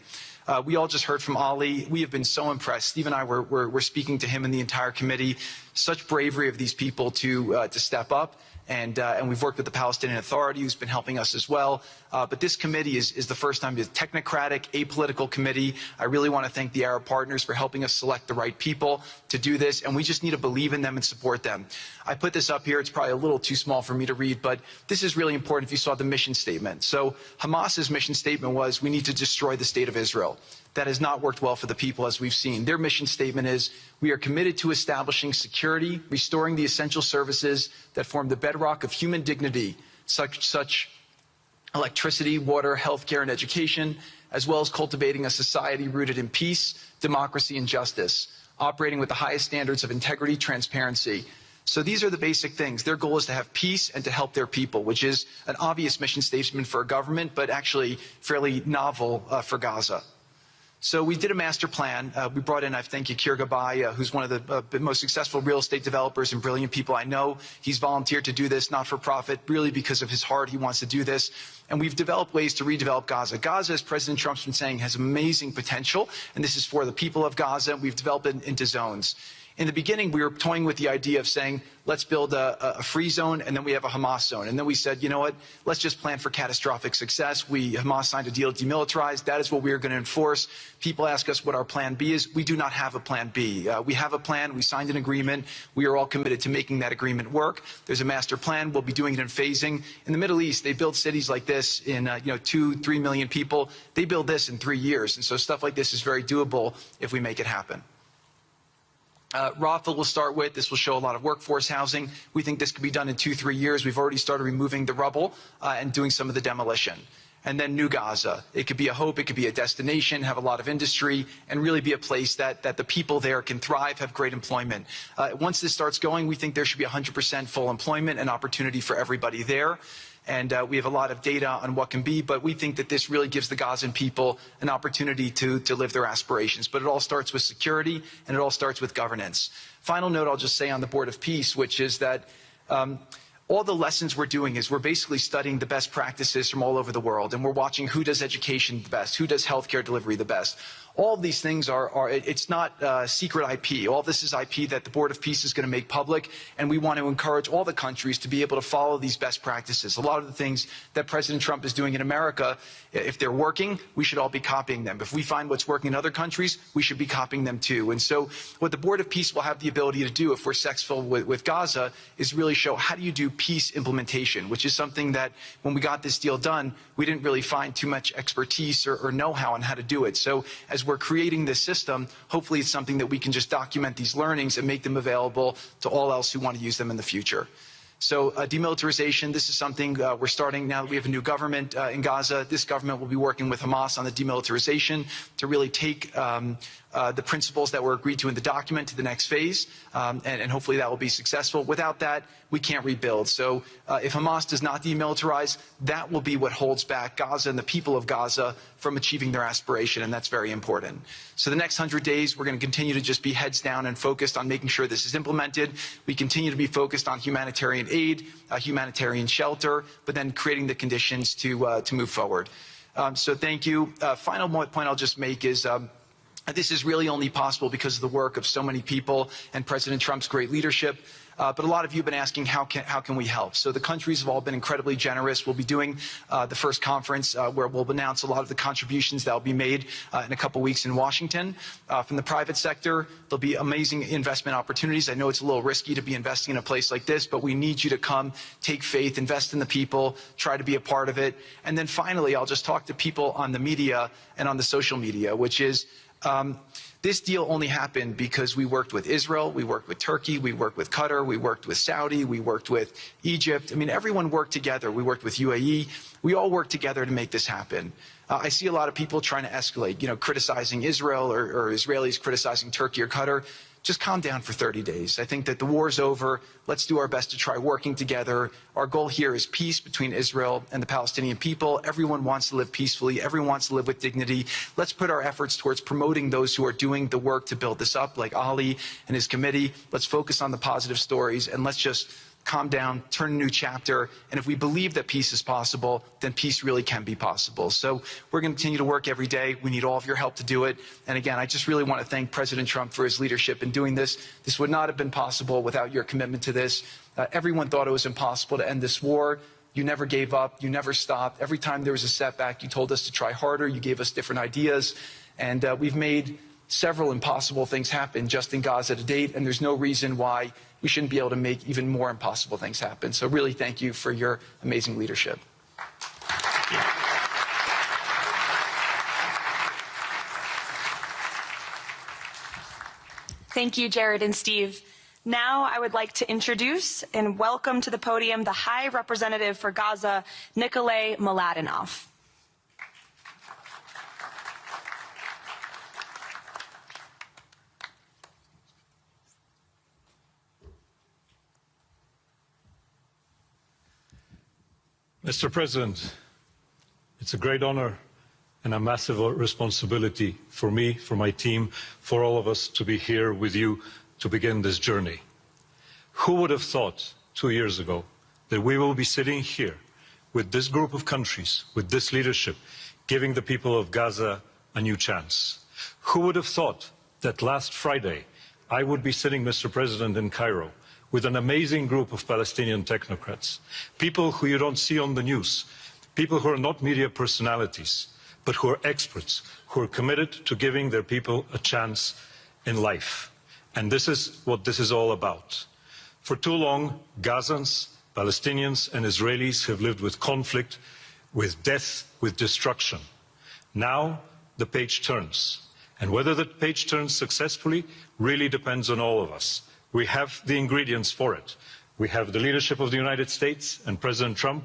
We all just heard from Ali. We have been so impressed. Steve and I were speaking to him and the entire committee. Such bravery of these people to step up. And we've worked with the Palestinian Authority, who's been helping us as well. But this committee is the first time it's a technocratic, apolitical committee. I really want to thank the Arab partners for helping us select the right people to do this. And we just need to believe in them and support them. I put this up here. It's probably a little too small for me to read, but this is really important if you saw the mission statement. So Hamas's mission statement was, we need to destroy the state of Israel. That has not worked well for the people, as we've seen. Their mission statement is, we are committed to establishing security, restoring the essential services that form the bedrock of human dignity, such electricity, water, healthcare, and education, as well as cultivating a society rooted in peace, democracy, and justice, operating with the highest standards of integrity, transparency. So these are the basic things. Their goal is to have peace and to help their people, which is an obvious mission statement for a government, but actually fairly novel for Gaza. So we did a master plan. We brought in, I thank you, Keir Gabai, who's one of the most successful real estate developers and brilliant people I know. He's volunteered to do this, not for profit, really because of his heart. He wants to do this. And we've developed ways to redevelop Gaza. Gaza, as President Trump's been saying, has amazing potential, and this is for the people of Gaza. We've developed it into zones. In the beginning, we were toying with the idea of saying, let's build a free zone, and then we have a Hamas zone. And then we said, you know what, let's just plan for catastrophic success. Hamas signed a deal to demilitarize. That is what we are going to enforce. People ask us what our plan B is. We do not have a plan B. We have a plan. We signed an agreement. We are all committed to making that agreement work. There's a master plan. We'll be doing it in phasing. In the Middle East, they build cities like this in 2-3 million people. They build this in 3 years. And so stuff like this is very doable if we make it happen. Rafa will start with. This will show a lot of workforce housing. We think this could be done in 2-3 years. We've already started removing the rubble and doing some of the demolition. And then New Gaza. It could be a hope. It could be a destination, have a lot of industry, and really be a place that the people there can thrive, have great employment. Once this starts going, we think there should be 100% full employment and opportunity for everybody there. And we have a lot of data on what can be, but we think that this really gives the Gazan people an opportunity to live their aspirations. But it all starts with security, and it all starts with governance. Final note I'll just say on the Board of Peace, which is that all the lessons we're doing is we're basically studying the best practices from all over the world, and we're watching who does education the best, who does healthcare delivery the best. All of these things it's not secret IP. All this is IP that the Board of Peace is going to make public, and we want to encourage all the countries to be able to follow these best practices. A lot of the things that President Trump is doing in America, if they're working, we should all be copying them. If we find what's working in other countries, we should be copying them too. And so what the Board of Peace will have the ability to do, if we're successful with Gaza, is really show how do you do peace implementation, which is something that when we got this deal done, we didn't really find too much expertise or know-how on how to do it. So as we're creating this system, hopefully it's something that we can just document these learnings and make them available to all else who want to use them in the future. So demilitarization, this is something we're starting now that we have a new government in Gaza. This government will be working with Hamas on the demilitarization to really take the principles that were agreed to in the document to the next phase, and hopefully that will be successful. Without that, we can't rebuild. So if Hamas does not demilitarize, that will be what holds back Gaza and the people of Gaza from achieving their aspiration, and that's very important. So the next 100 days, we're going to continue to just be heads down and focused on making sure this is implemented. We continue to be focused on humanitarian aid, humanitarian shelter, but then creating the conditions to move forward. So thank you. Final point I'll just make is this is really only possible because of the work of so many people and President Trump's great leadership. But a lot of you have been asking, how can we help? So the countries have all been incredibly generous. We'll be doing the first conference where we'll announce a lot of the contributions that will be made in a couple weeks in Washington. From the private sector, there'll be amazing investment opportunities. I know it's a little risky to be investing in a place like this, but we need you to come, take faith, invest in the people, try to be a part of it. And then finally, I'll just talk to people on the media and on the social media, which is this deal only happened because we worked with Israel, we worked with Turkey, we worked with Qatar, we worked with Saudi, we worked with Egypt. I mean, everyone worked together. We worked with UAE. We all worked together to make this happen. I see a lot of people trying to escalate, criticizing Israel or Israelis criticizing Turkey or Qatar. Just calm down for 30 days. I think that the war's over. Let's do our best to try working together. Our goal here is peace between Israel and the Palestinian people. Everyone wants to live peacefully. Everyone wants to live with dignity. Let's put our efforts towards promoting those who are doing the work to build this up, like Ali and his committee. Let's focus on the positive stories, and let's just calm down, turn a new chapter, and if we believe that peace is possible, then peace really can be possible. So we're going to continue to work every day. We need all of your help to do it. And again, I just really want to thank President Trump for his leadership in doing this. This would not have been possible without your commitment to this. Everyone thought it was impossible to end this war. You never gave up. You never stopped. Every time there was a setback, you told us to try harder. You gave us different ideas. And we've made several impossible things happen just in Gaza to date, and there's no reason why we shouldn't be able to make even more impossible things happen. So really thank you for your amazing leadership. Thank you, Jared and Steve. Now I would like to introduce and welcome to the podium the High Representative for Gaza, Nikolay Mladenov. Mr. President, it's a great honor and a massive responsibility for me, for my team, for all of us to be here with you to begin this journey. Who would have thought 2 years ago that we will be sitting here with this group of countries, with this leadership, giving the people of Gaza a new chance? Who would have thought that last Friday I would be sitting, Mr. President, in Cairo with an amazing group of Palestinian technocrats, people who you don't see on the news, people who are not media personalities, but who are experts, who are committed to giving their people a chance in life. And this is what this is all about. For too long, Gazans, Palestinians and Israelis have lived with conflict, with death, with destruction. Now the page turns. And whether the page turns successfully really depends on all of us. We have the ingredients for it. We have the leadership of the United States and President Trump.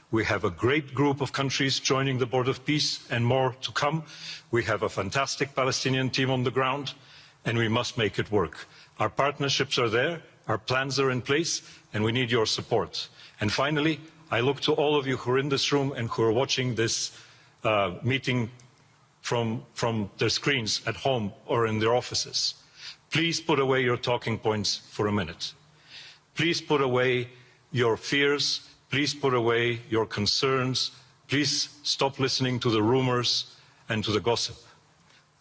We have a great group of countries joining the Board of Peace and more to come. We have a fantastic Palestinian team on the ground, and we must make it work. Our partnerships are there, our plans are in place, and we need your support. And finally, I look to all of you who are in this room and who are watching this meeting from their screens at home or in their offices. Please put away your talking points for a minute. Please put away your fears. Please put away your concerns. Please stop listening to the rumors and to the gossip.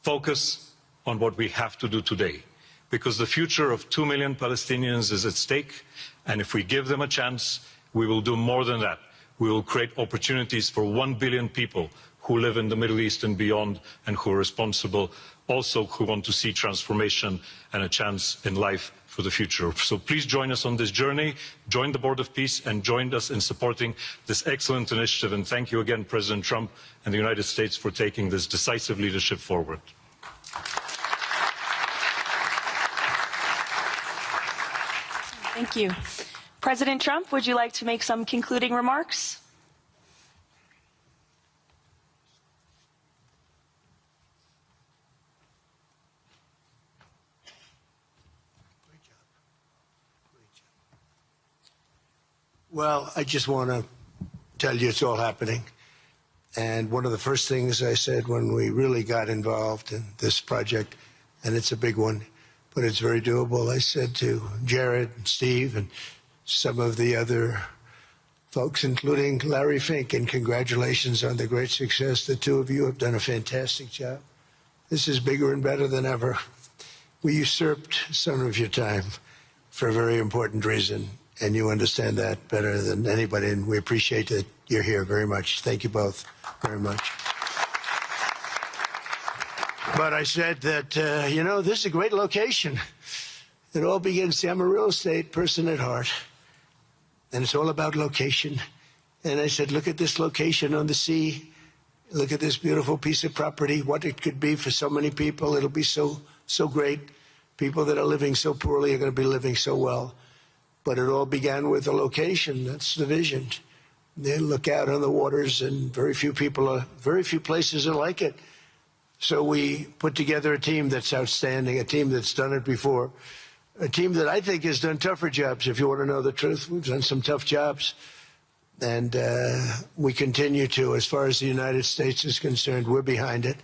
Focus on what we have to do today, because the future of 2 million Palestinians is at stake, and if we give them a chance, we will do more than that. We will create opportunities for 1 billion people who live in the Middle East and beyond, and who are responsible, also who want to see transformation and a chance in life for the future. So please join us on this journey, join the Board of Peace, and join us in supporting this excellent initiative. And thank you again, President Trump and the United States, for taking this decisive leadership forward. Thank you. President Trump, would you like to make some concluding remarks? Well, I just want to tell you it's all happening. And one of the first things I said when we really got involved in this project, and it's a big one, but it's very doable, I said to Jared and Steve and some of the other folks, including Larry Fink, and congratulations on the great success. The two of you have done a fantastic job. This is bigger and better than ever. We usurped some of your time for a very important reason, and you understand that better than anybody, and we appreciate that you're here very much. Thank you both very much. But I said that, this is a great location. It all begins, see, I'm a real estate person at heart, and it's all about location. And I said, look at this location on the sea. Look at this beautiful piece of property, what it could be for so many people. It'll be so great. People that are living so poorly are going to be living so well. But it all began with a location. That's the vision. They look out on the waters, and very few places are like it. So we put together a team that's outstanding, a team that's done it before, a team that I think has done tougher jobs. If you want to know the truth, we've done some tough jobs. And we continue to. As far as the United States is concerned, we're behind it.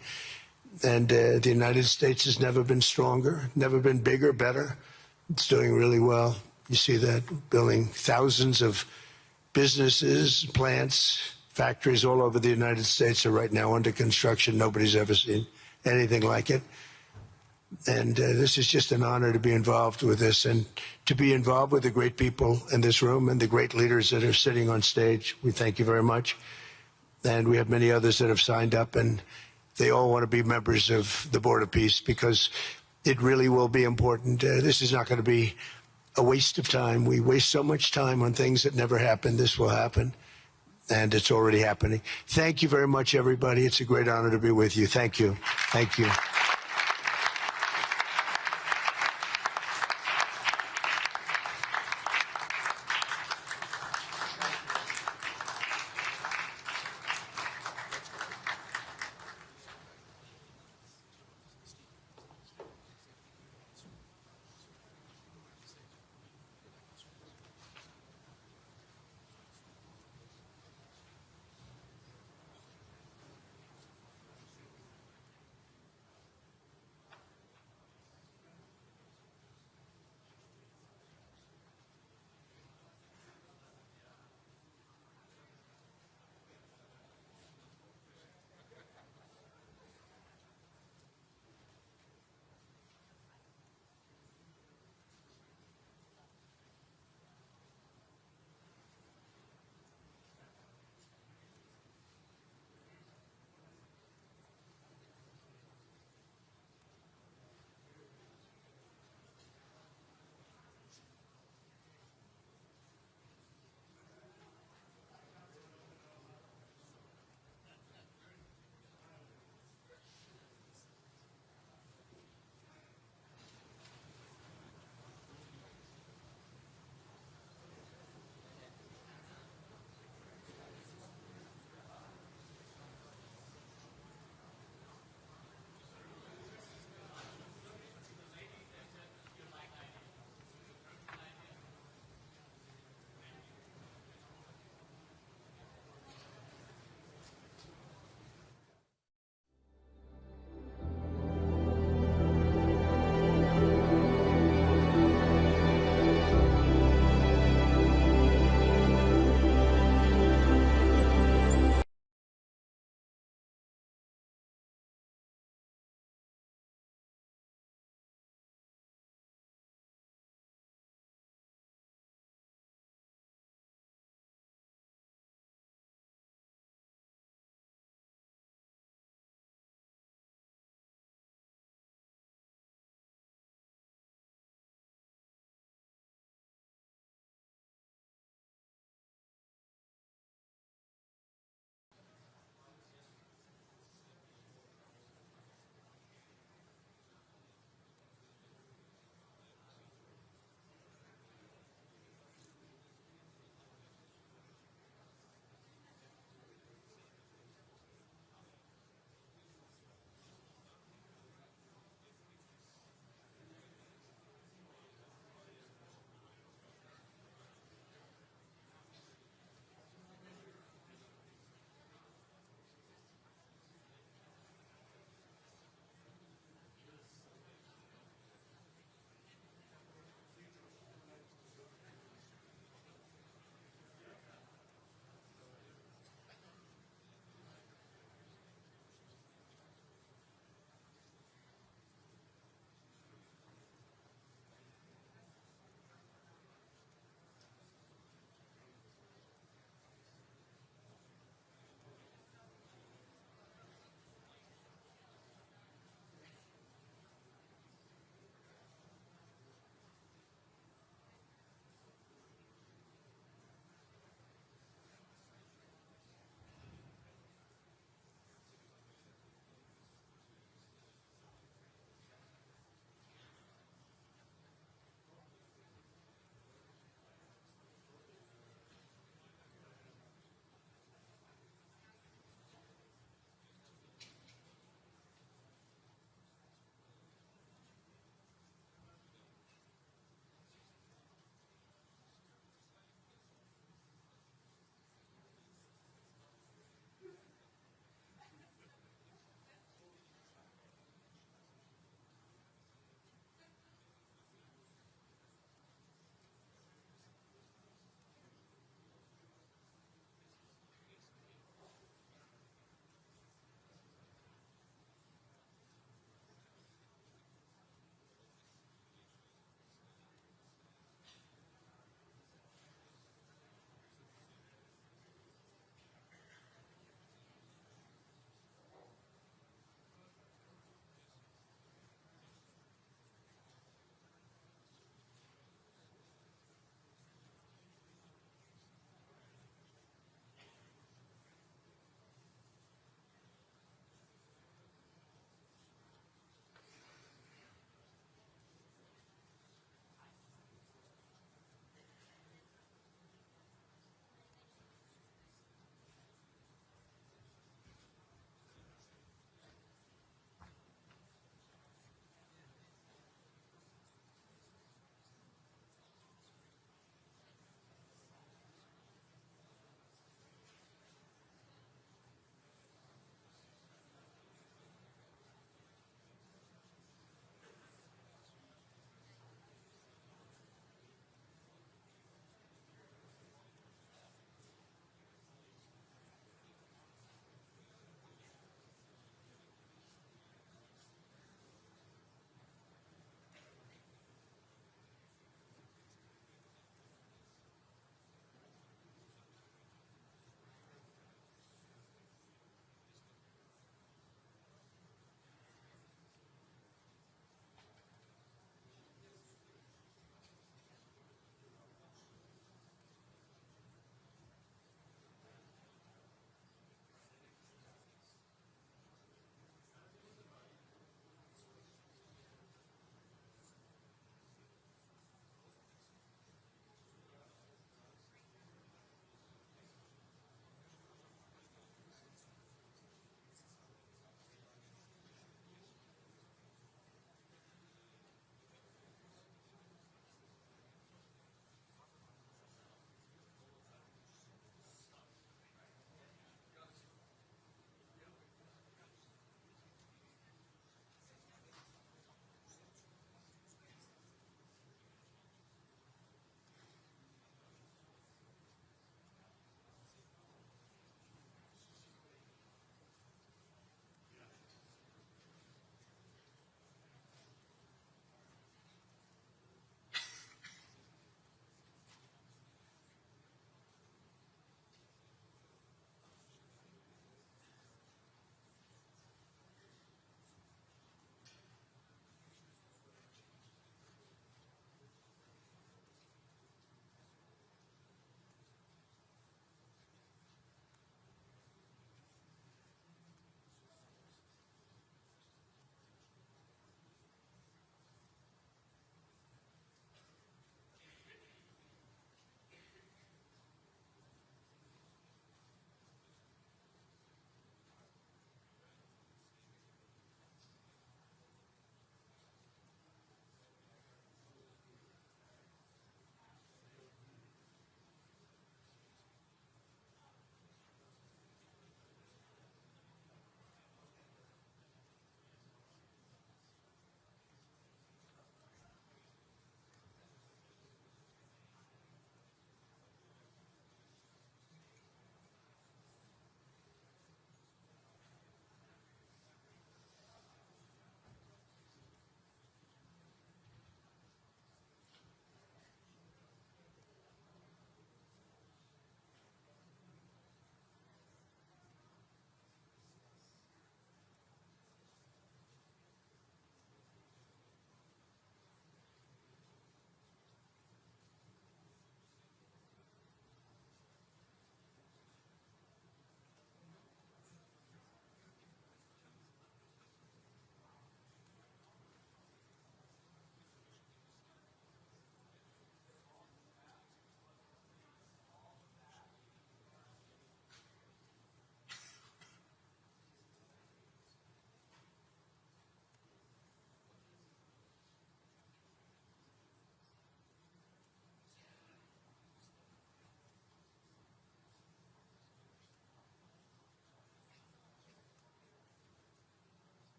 And the United States has never been stronger, never been bigger, better. It's doing really well. You see that, building thousands of businesses, plants, factories all over the United States are right now under construction. Nobody's ever seen anything like it. And this is just an honor to be involved with this, and to be involved with the great people in this room and the great leaders that are sitting on stage. We thank you very much. And we have many others that have signed up, and they all want to be members of the Board of Peace, because it really will be important. This is not going to be a waste of time. We waste so much time on things that never happen. This will happen, and it's already happening. Thank you very much, everybody. It's a great honor to be with you. Thank you. Thank you.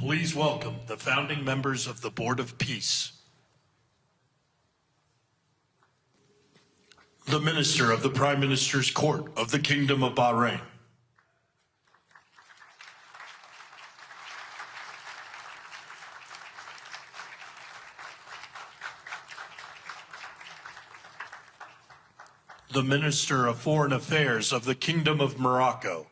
Please welcome the founding members of the Board of Peace. The Minister of the Prime Minister's Court of the Kingdom of Bahrain. The Minister of Foreign Affairs of the Kingdom of Morocco.